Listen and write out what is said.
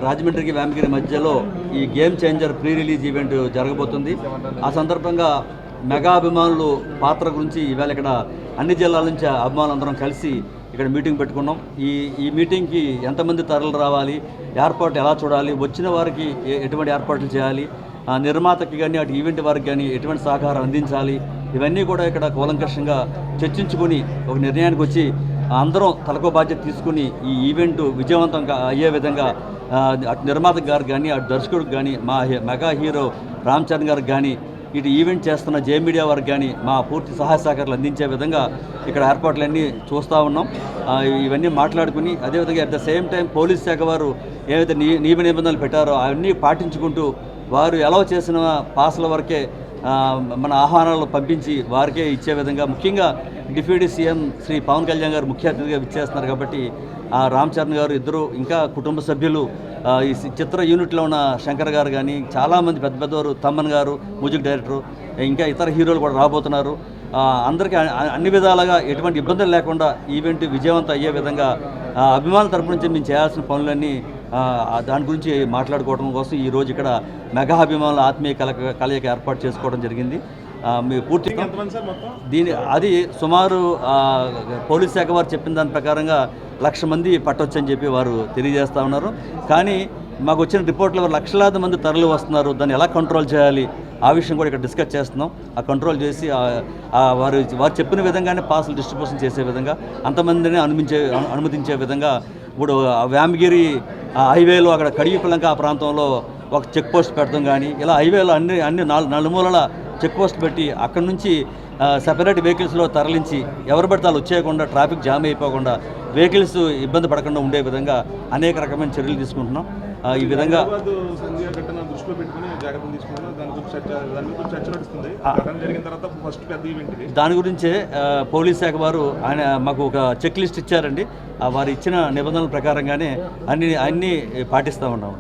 రాజమండ్రికి వేమగిరి మధ్యలో ఈ game changer pre release event జరగబోతుంది. ఆ సందర్భంగా మెగా అభిమానులు పాత్ర గురించి ఈవేళ ఇక్కడ అన్ని జిల్లాల నుంచి అభిమానులందరం కలిసి ఇక్కడ మీటింగ్ పెట్టుకున్నాం. ఈ మీటింగ్కి ఎంతమంది తరలి రావాలి, ఏర్పాటు ఎలా చూడాలి, వచ్చిన వారికి ఎటువంటి ఏర్పాట్లు చేయాలి, నిర్మాతకి కానీ అటు ఈవెంట్ వారికి కానీ ఎటువంటి సహకారం అందించాలి, ఇవన్నీ కూడా ఇక్కడ కూలంకషంగా చర్చించుకుని ఒక నిర్ణయానికి వచ్చి అందరం తలకో బాధ్యత తీసుకుని ఈ ఈవెంట్ విజయవంతంగా అయ్యే విధంగా అటు నిర్మాత గారికి కానీ అటు దర్శకుడికి కానీ మా మెగా హీరో రామ్ చరణ్ గారికి కానీ ఇటు ఈవెంట్ చేస్తున్న జే మీడియా వారికి కానీ మా పూర్తి సహాయ సహకారాలు అందించే విధంగా ఇక్కడ ఏర్పాట్లన్నీ చూస్తూ ఉన్నాం. ఇవన్నీ మాట్లాడుకుని అదేవిధంగా at the same time police శాఖ వారు ఏవైతే నియమ నిబంధనలు పెట్టారో అవన్నీ పాటించుకుంటూ వారు ఎలా చేసిన పాసుల వరకే మన ఆహ్వానాలు పంపించి వారికే ఇచ్చే విధంగా, ముఖ్యంగా డిప్యూటీ సీఎం శ్రీ పవన్ కళ్యాణ్ గారు ముఖ్య అతిథిగా విచ్చేస్తున్నారు కాబట్టి రామ్ చరణ్ గారు ఇద్దరు ఇంకా కుటుంబ సభ్యులు ఈ చిత్ర యూనిట్లో ఉన్న శంకర్ గారు కానీ చాలామంది పెద్ద పెద్దవారు, తమ్మన్ గారు మ్యూజిక్ డైరెక్టరు, ఇంకా ఇతర హీరోలు కూడా రాబోతున్నారు. అందరికీ అన్ని విధాలుగా ఎటువంటి ఇబ్బందులు లేకుండా ఈవెంట్ విజయవంతం అయ్యే విధంగా అభిమానుల తరపు నుంచి మేము చేయాల్సిన పనులన్నీ దాని గురించి మాట్లాడుకోవడం కోసం ఈరోజు ఇక్కడ మెగా అభిమానుల ఆత్మీయ కలయిక ఏర్పాటు చేసుకోవడం జరిగింది. మీ పూర్తి అది సుమారు పోలీస్ శాఖ వారు చెప్పిన దాని ప్రకారంగా 1,00,000 మంది పట్టొచ్చని చెప్పి వారు తెలియజేస్తూ ఉన్నారు. కానీ మాకు వచ్చిన రిపోర్ట్లో లక్షలాది మంది తరలి వస్తున్నారు, దాన్ని ఎలా కంట్రోల్ చేయాలి ఆ విషయం కూడా ఇక్కడ డిస్కస్ చేస్తున్నాం. ఆ కంట్రోల్ చేసి వారు చెప్పిన విధంగానే పాసులు డిస్ట్రిబ్యూషన్ చేసే విధంగా, అంతమందిని అనుమతించే విధంగా ఇప్పుడు వేమగిరి హైవేలో అక్కడ కడిగిపలంక ఆ ప్రాంతంలో ఒక చెక్ పోస్ట్ పెడతాం. కానీ ఇలా హైవేలో అన్ని నలుమూలల చెక్ పోస్ట్ పెట్టి అక్కడి నుంచి సెపరేట్ వెహికల్స్లో తరలించి ఎవరు పడితే వాళ్ళు వచ్చేయకుండా, ట్రాఫిక్ జామ్ అయిపోకుండా, వెహికల్స్ ఇబ్బంది పడకుండా ఉండే విధంగా అనేక రకమైన చర్యలు తీసుకుంటున్నాం. ఈ విధంగా దాని గురించే పోలీస్ శాఖ వారు మాకు ఒక చెక్ లిస్ట్ ఇచ్చారండి. వారు ఇచ్చిన నిబంధనల ప్రకారంగానే అన్ని పాటిస్తూ ఉన్నాం.